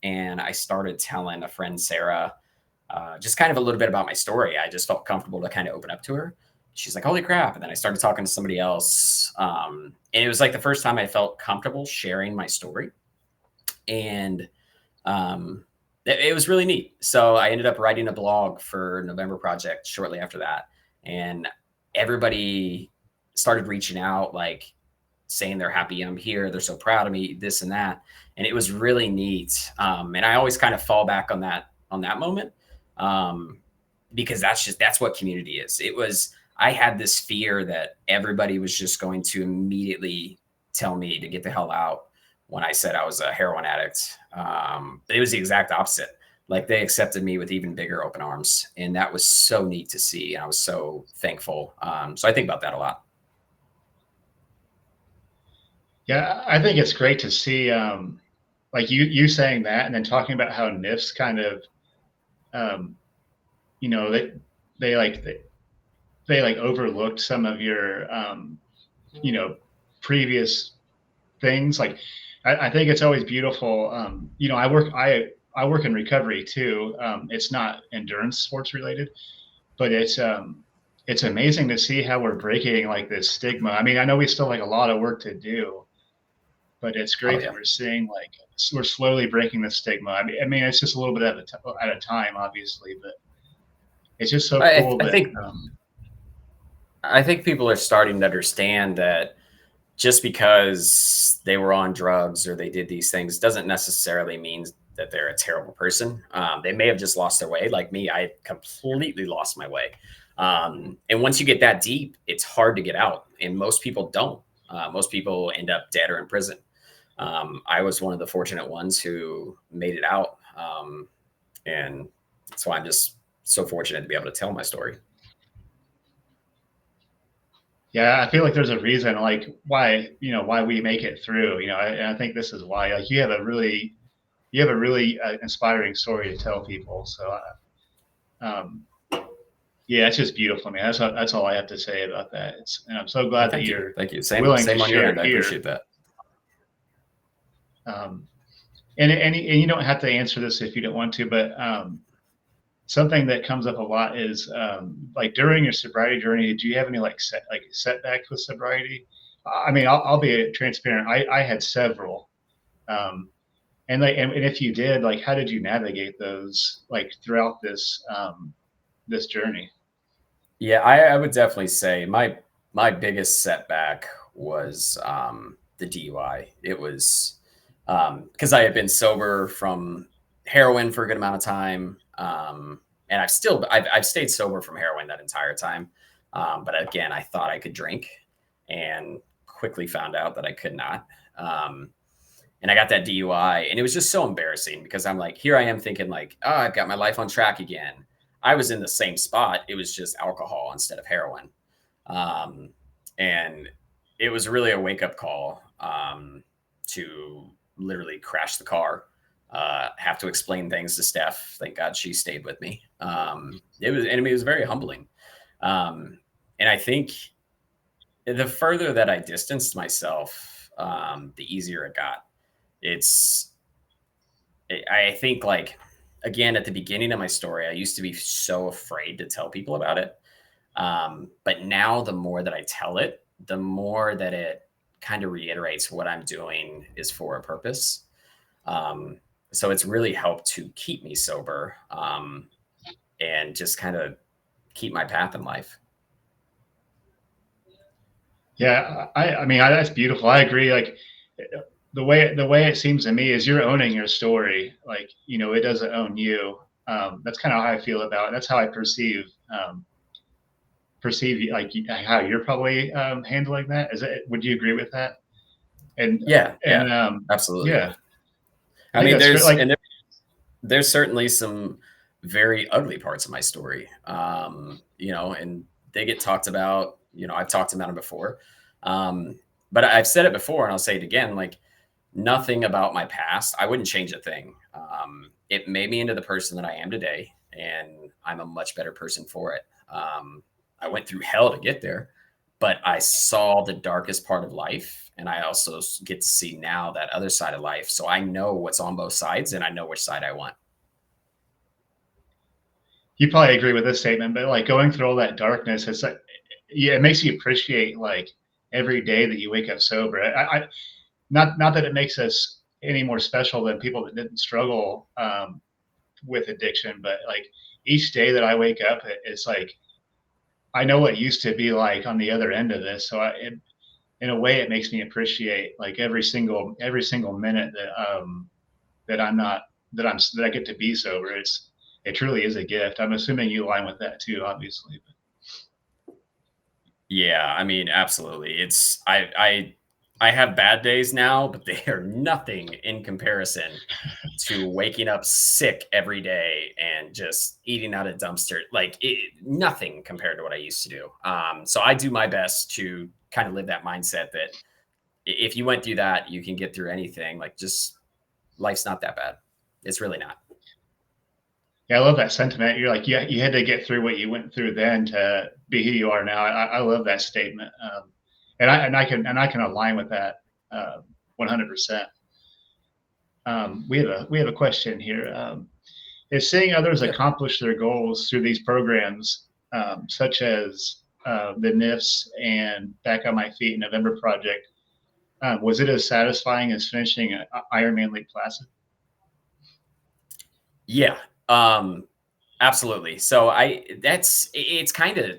and I started telling a friend Sarah just kind of a little bit about my story. I just felt comfortable to kind of open up to her. She's like, holy crap. And then I started talking to somebody else. And it was like the first time I felt comfortable sharing my story. And it was really neat. So I ended up writing a blog for November Project shortly after that. And everybody started reaching out, like saying they're happy I'm here. They're so proud of me, this and that. And it was really neat. And I always kind of fall back on that moment. Because that's what community is. I had this fear that everybody was just going to immediately tell me to get the hell out when I said I was a heroin addict. But it was the exact opposite. like they accepted me with even bigger open arms, and that was so neat to see. I was so thankful. So I think about that a lot. Yeah, I think it's great to see, like you saying that, and then talking about how NIFs kind of, um, you know, they like they like overlooked some of your, you know, previous things. Like, I think it's always beautiful. You know, I work in recovery too. It's not endurance sports related, but it's amazing to see how we're breaking like this stigma. I mean, I know we still like a lot of work to do, but it's Oh great that yeah, we're seeing like we're slowly breaking the stigma. I mean, it's just a little bit at a time, obviously, but it's just so I, cool I that think I think people are starting to understand that just because they were on drugs or they did these things doesn't necessarily mean that they're a terrible person. They may have just lost their way. Like me, I completely lost my way. And once you get that deep, it's hard to get out. And most people don't. Most people end up dead or in prison. I was one of the fortunate ones who made it out. And so I'm just so fortunate to be able to tell my story. yeah, I feel like there's a reason like why why we make it through. And I think this is why. Like you have a really inspiring story to tell people. So um, yeah, it's just beautiful, man. That's all I have to say about that. And I'm so Well, glad that thank you. you're Thank you. Same, willing to same on your share end. it I here. appreciate that. Um, and you don't have to answer this if you don't want to, but something that comes up a lot is like during your sobriety journey, did you have any like setbacks with sobriety? I mean, I'll be transparent. I had several, um, and if you did, like, how did you navigate those like throughout this journey? Yeah, I would definitely say my biggest setback was the DUI. It was because I had been sober from heroin for a good amount of time, and I've stayed sober from heroin that entire time. But again, I thought I could drink, and quickly found out that I could not. Um, and I got that DUI, and it was just so embarrassing because I'm like, here I am thinking like, oh, I've got my life on track again. I was in the same spot. It was just alcohol instead of heroin, um, and it was really a wake up call to literally crash the car. Have to explain things to Steph. Thank God she stayed with me. It was very humbling, um, and I think the further that I distanced myself, the easier it got. It's I think like again at the beginning of my story, I used to be so afraid to tell people about it. But now the more that I tell it, the more that it kind of reiterates what I'm doing is for a purpose. Um, so it's really helped to keep me sober and just kind of keep my path in life. Yeah, I mean, that's beautiful. I agree. Like the way it seems to me is you're owning your story. Like, it doesn't own you. That's kind of how I feel about it. That's how I perceive like how you're probably handling that. Is it? Would you agree with that? And Yeah, and yeah, absolutely. yeah, I I think mean, that's great. Like, there's certainly some very ugly parts of my story, and they get talked about. I've talked about them before, um, but I've said it before, and I'll say it again. Like nothing about my past, I wouldn't change a thing. It made me into the person that I am today, and I'm a much better person for it. I went through hell to get there, but I saw the darkest part of life, and I also get to see now that other side of life. So I know what's on both sides, and I know which side I want. you probably agree with this statement, but like going through all that darkness, it's like, yeah, it makes you appreciate like every day that you wake up sober. Not that it makes us any more special than people that didn't struggle with addiction, but like each day that I wake up, it's like I know what used to be like on the other end of this. So in a way, it makes me appreciate like every single minute that I'm not that I get to be sober. It truly is a gift. I'm assuming you align with that too, obviously. Yeah, I mean, absolutely. I have bad days now, but they are nothing in comparison to waking up sick every day and just eating out of dumpster. Like nothing compared to what I used to do. So I do my best to kind of live that mindset that if you went through that, you can get through anything. Like just life's not that bad. It's really not. Yeah, I love that sentiment. You're like, yeah, you had to get through what you went through then to be who you are now. I love that statement, and I can align with that 100%. We have a question here. Is seeing others Yep. accomplish their goals through these programs, such as the NIFs and Back on My Feet November Project, was it as satisfying as finishing an Ironman Lake Placid? Yeah. Absolutely. So it's kind of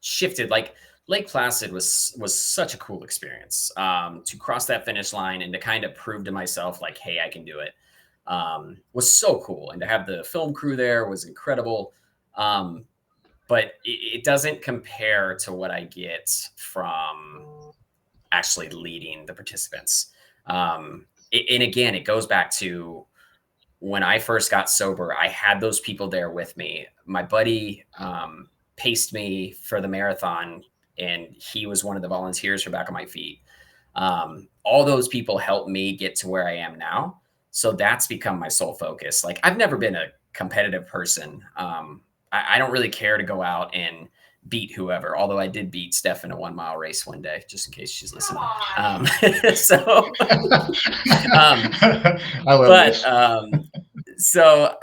shifted. Like Lake Placid was such a cool experience to cross that finish line and to kind of prove to myself like, hey, I can do it. Was so cool, and to have the film crew there was incredible. But it doesn't compare to what I get from actually leading the participants. And again, it goes back to when I first got sober, I had those people there with me. My buddy paced me for the marathon, and he was one of the volunteers for Back on My Feet. All those people helped me get to where I am now. So that's become my sole focus. Like I've never been a competitive person. I don't really care to go out and beat whoever, although I did beat Steph in a 1 mile race one day, just in case she's listening. So, I love but, this. so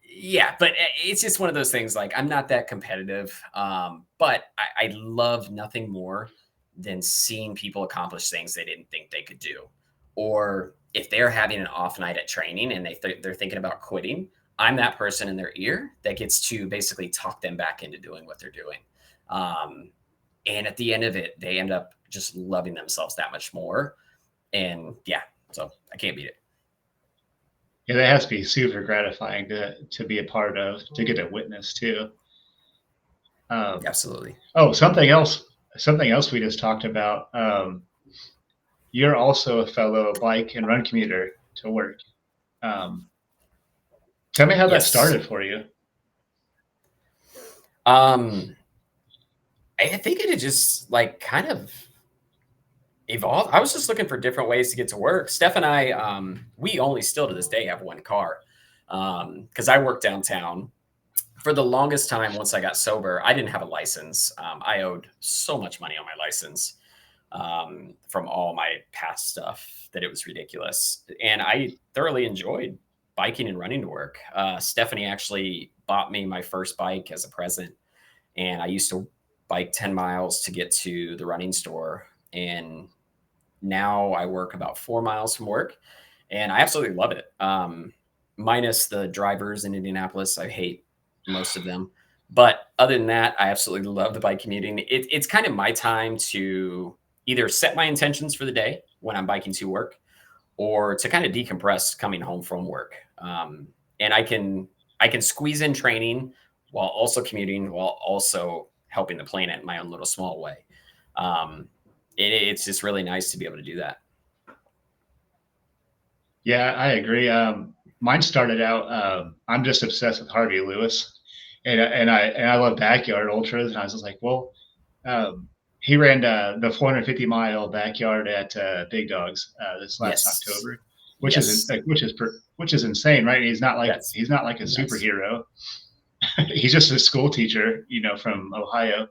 yeah, but it's just one of those things. Like I'm not that competitive. But I love nothing more than seeing people accomplish things they didn't think they could do. Or if they're having an off night at training and they're thinking about quitting, I'm that person in their ear that gets to basically talk them back into doing what they're doing. And at the end of it, they end up just loving themselves that much more. And yeah, so I can't beat it. Yeah, that has to be super gratifying to be a part of, to get to witness too. Absolutely. Oh, something else we just talked about. You're also a fellow bike and run commuter to work. Um, Tell me how that Yes. started for you. I think it had just like kind of evolved. I was just looking for different ways to get to work. Steph and I, we only still to this day have one car because I work downtown. For the longest time, once I got sober, I didn't have a license. I owed so much money on my license from all my past stuff that it was ridiculous. And I thoroughly enjoyed biking and running to work. Stephanie actually bought me my first bike as a present. And I used to bike 10 miles to get to the running store. And now I work about 4 miles from work, and I absolutely love it. Minus the drivers in Indianapolis, I hate most of them. But other than that, I absolutely love the bike commuting. It's kind of my time to either set my intentions for the day when I'm biking to work, or to kind of decompress coming home from work. And I can squeeze in training while also commuting, while also helping the planet in my own little small way. It's just really nice to be able to do that. Yeah, I agree. Mine started out. I'm just obsessed with Harvey Lewis, and I love backyard ultras. And I was just like, well, he ran the 450-mile backyard at Big Dogs this last Yes. October, which is Yes. which is insane, right? And That's he's not like a nuts. superhero. He's just a school teacher, from Ohio,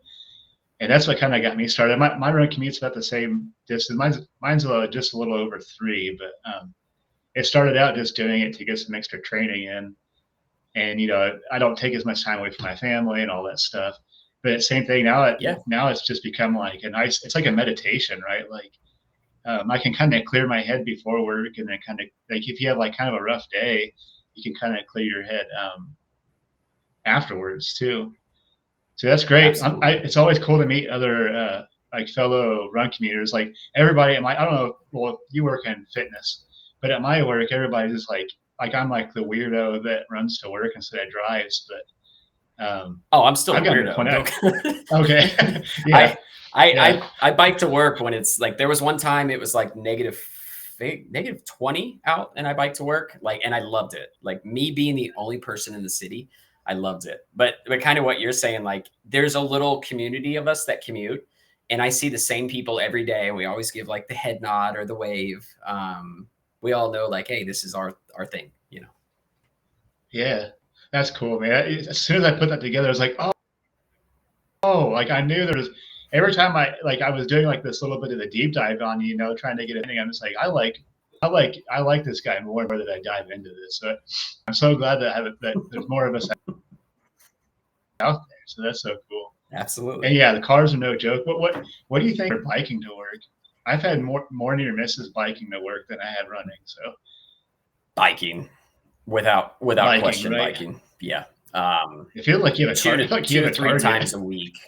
and that's what kind of got me started. My run commute's about the same distance. Mine's just a little over 3, but it started out just doing it to get some extra training in, and I don't take as much time away from my family and all that stuff. But same thing now. Yeah. Now it's just become like it's like a meditation, right? Like I can kind of clear my head before work, and then kind of like if you have like kind of a rough day, you can kind of clear your head afterwards too. So that's great. Absolutely. It's always cool to meet other like fellow run commuters. Like everybody at my, I don't know. Well, you work in fitness, but at my work, everybody's just like I'm like the weirdo that runs to work instead of drives. But Oh, I'm still I've a gotten to the point. weirdo. Okay, I yeah. I bike to work when it's like, there was one time it was like negative 20 out, and I bike to work, like, and I loved it. Like, me being the only person in the city, I loved it. But kind of what you're saying, like, there's a little community of us that commute, and I see the same people every day, and we always give like the head nod or the wave. We all know, like, hey, this is our thing, you know. Yeah, that's cool, man. As soon as I put that together, I was like, like I knew there was. Every time I was doing like this little bit of the deep dive on trying to get it. I'm just like, I like this guy more that I dive into this. So I'm so glad that there's more of us out there. So that's so cool. Absolutely. And yeah, the cars are no joke. What do you think for biking to work? I've had more near misses biking to work than I had running. So biking, without biking, question, right? biking. Yeah. It feels like you have a two to three times a week.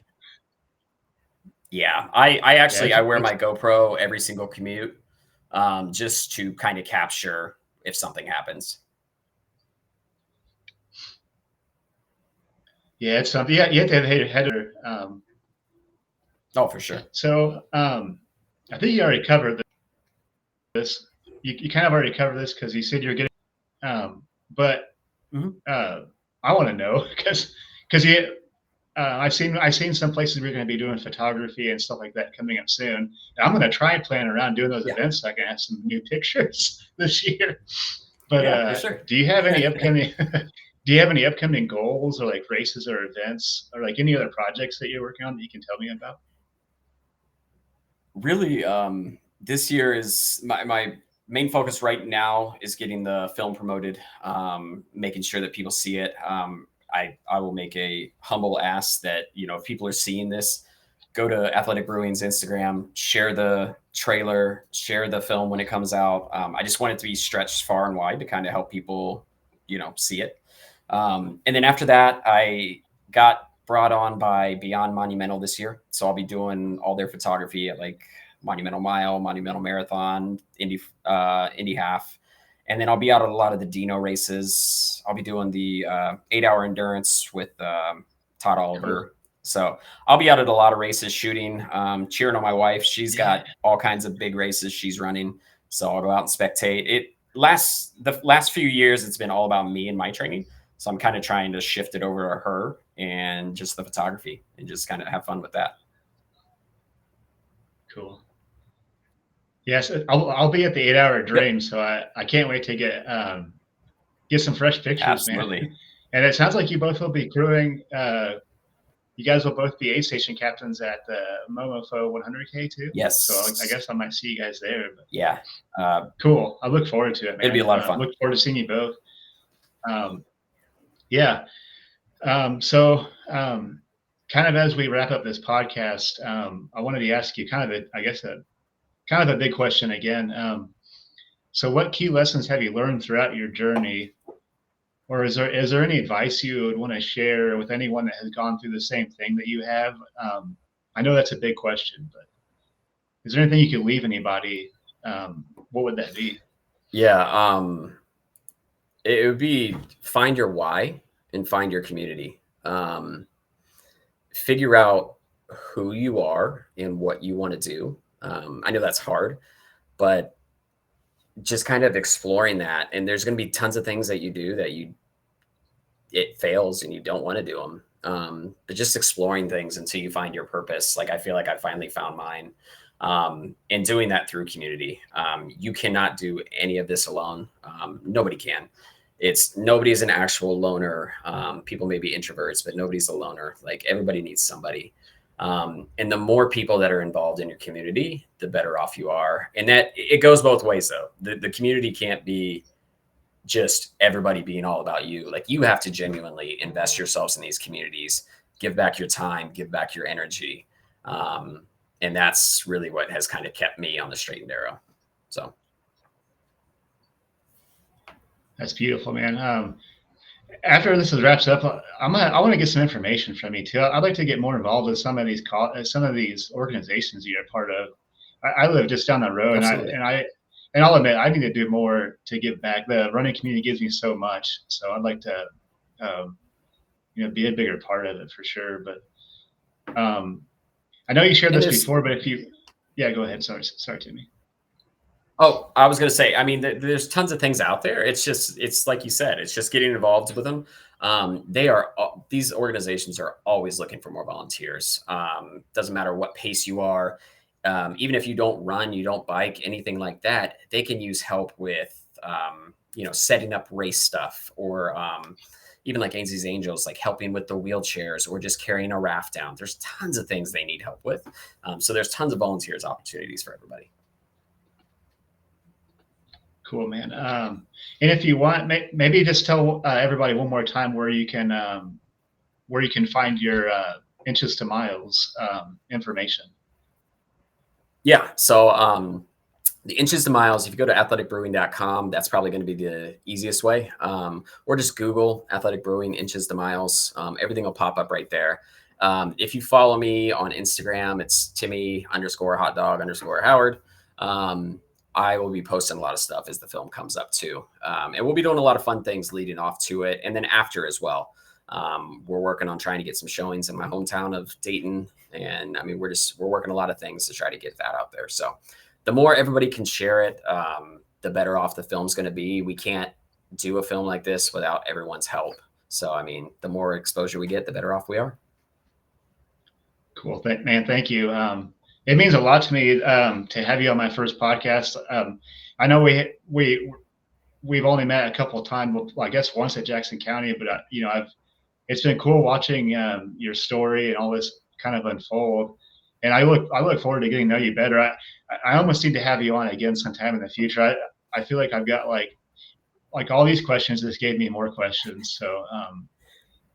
Yeah, I actually Yeah, I wear my GoPro every single commute, just to kind of capture if something happens. Yeah, it's something. Yeah, you have to have a header. Oh, for sure. So I think you already covered this. You kind of already covered this because you said you're getting. But I want to know because you. I've seen some places we're going to be doing photography and stuff like that coming up soon. And I'm going to try and plan around doing those events so I can have some new pictures this year. But for sure. do you have any upcoming? Do you have any upcoming goals or like races or events or like any other projects that you're working on that you can tell me about? Really, this year is my main focus right now is getting the film promoted, making sure that people see it. I will make a humble ask that, if people are seeing this, go to Athletic Brewing's Instagram, share the trailer, share the film when it comes out. I just want it to be stretched far and wide to kind of help people, see it. And then after that, I got brought on by Beyond Monumental this year. So I'll be doing all their photography at like Monumental Mile, Monumental Marathon, Indy Half. And then I'll be out at a lot of the Dino races. I'll be doing the 8-hour endurance with Todd Oliver. Cool. So I'll be out at a lot of races shooting, cheering on my wife. She's got all kinds of big races she's running. So I'll go out and spectate. The last few years, it's been all about me and my training. So I'm kind of trying to shift it over to her and just the photography and just kind of have fun with that. Cool. Yes, I'll be at the 8-hour dream, so I can't wait to get some fresh pictures, Absolutely. Man. And it sounds like you both will be crewing. You guys will both be aid station captains at the Momofo 100K too. Yes. So I guess I might see you guys there. But yeah. Cool. I look forward to it, man. It'd be a lot of fun. Look forward to seeing you both. Yeah. So kind of as we wrap up this podcast, I wanted to ask you kind of a big question again. So what key lessons have you learned throughout your journey? Or is there any advice you would want to share with anyone that has gone through the same thing that you have? I know that's a big question, but is there anything you could leave anybody? What would that be? Yeah. It would be find your why and find your community. Figure out who you are and what you want to do. I know that's hard, but just kind of exploring that. And there's going to be tons of things that you do that it fails and you don't want to do them. But just exploring things until you find your purpose. Like, I feel like I finally found mine. And doing that through community. You cannot do any of this alone. Nobody can. Nobody's an actual loner. People may be introverts, but nobody's a loner. Like, everybody needs somebody. And the more people that are involved in your community, the better off you are. And that it goes both ways though. The community can't be just everybody being all about you. Like, you have to genuinely invest yourselves in these communities, give back your time, give back your energy. And that's really what has kind of kept me on the straight and narrow. So. That's beautiful, man. After this wraps up, I want to get some information from you too. I'd like to get more involved with some of these organizations you're a part of. I live just down the road, and I'll admit I need to do more to give back. The running community gives me so much, so I'd like to, be a bigger part of it for sure. But I know you shared And this there's, before, but yeah, go ahead. Sorry, Timmy. oh, I was going to say, I mean, there's tons of things out there. It's like you said, it's just getting involved with them. These organizations are always looking for more volunteers. Doesn't matter what pace you are. Even if you don't run, you don't bike, anything like that, they can use help with, setting up race stuff, or even like Ainsley's Angels, like helping with the wheelchairs or just carrying a raft down. There's tons of things they need help with. So there's tons of volunteers opportunities for everybody. Cool, man. And if you want, maybe just tell everybody one more time where you can find your inches to miles information. Yeah. So the inches to miles, if you go to athleticbrewing.com, that's probably going to be the easiest way. Or just Google Athletic Brewing inches to miles. Everything will pop up right there. If you follow me on Instagram, it's Timmy _Hot Dog _Howard. I will be posting a lot of stuff as the film comes up too. And we'll be doing a lot of fun things leading off to it. And then after as well. We're working on trying to get some showings in my hometown of Dayton. And I mean, we're working a lot of things to try to get that out there. So the more everybody can share it, the better off the film's going to be. We can't do a film like this without everyone's help. So, I mean, the more exposure we get, the better off we are. Cool. Man, thank you. It means a lot to me to have you on my first podcast. I know we've only met a couple of times. Well, I guess once at Jackson County, but it's been cool watching your story and all this kind of unfold. And I look forward to getting to know you better. I almost need to have you on again sometime in the future. I feel like I've got like all these questions. This gave me more questions. So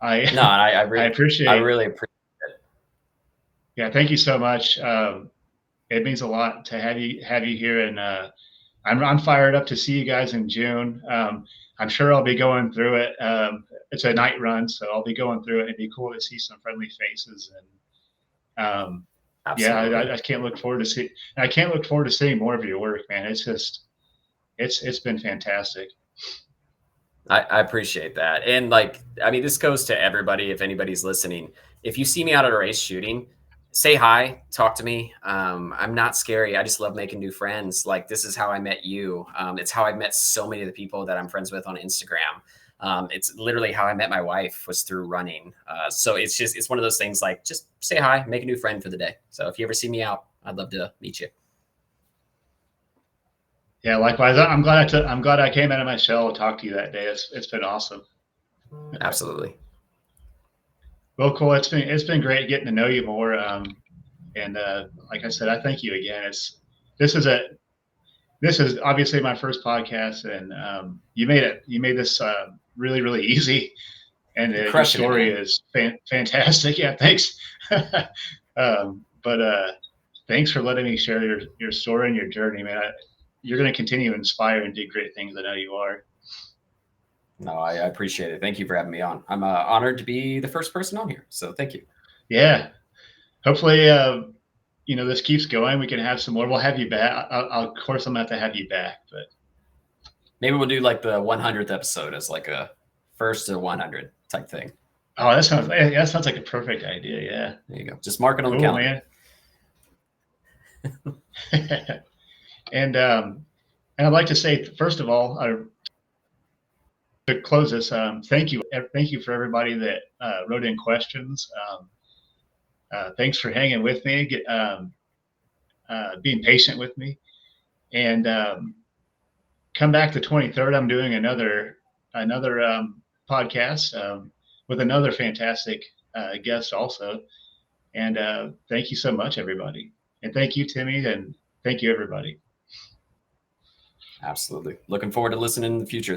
I appreciate. I really appreciate it. Yeah, thank you so much. It means a lot to have you here, and I'm fired up to see you guys in June. I'm sure I'll be going through it. It's a night run, so I'll be going through it. It'd be cool to see some friendly faces, and yeah, I can't look forward to seeing more of your work, man. It's been fantastic. I appreciate that. And this goes to everybody. If anybody's listening, if you see me out at a race shooting, say hi, talk to me. I'm not scary. I just love making new friends. Like, this is how I met you. It's how I've met so many of the people that I'm friends with on Instagram. It's literally how I met my wife, was through running. So it's one of those things, like, just say hi, make a new friend for the day. So if you ever see me out, I'd love to meet you. Yeah, likewise. I'm glad I came out of my shell to talk to you that day. It's been awesome. Absolutely. Well, cool. It's been great getting to know you more. And like I said, I thank you again. This is obviously my first podcast, and you made this really, really easy. And your story is fantastic. Yeah, thanks. But thanks for letting me share your story and your journey, man. You're going to continue to inspire and do great things. I know you are. No, I appreciate it. Thank you for having me on. I'm honored to be the first person on here. So thank you. Yeah. Hopefully, this keeps going. We can have some more. We'll have you back. Of course, I'm going to have you back, but maybe we'll do like the 100th episode as like a first to 100 type thing. Oh, that sounds like a perfect idea. Yeah. There you go. Just mark it on the calendar. Man. And I'd like to say, first of all, to close this, thank you for everybody that wrote in questions. Thanks for hanging with me, being patient with me, and come back the 23rd. I'm doing another podcast with another fantastic guest also. And thank you so much, everybody. And thank you, Timmy, and thank you, everybody. Absolutely. Looking forward to listening in the future.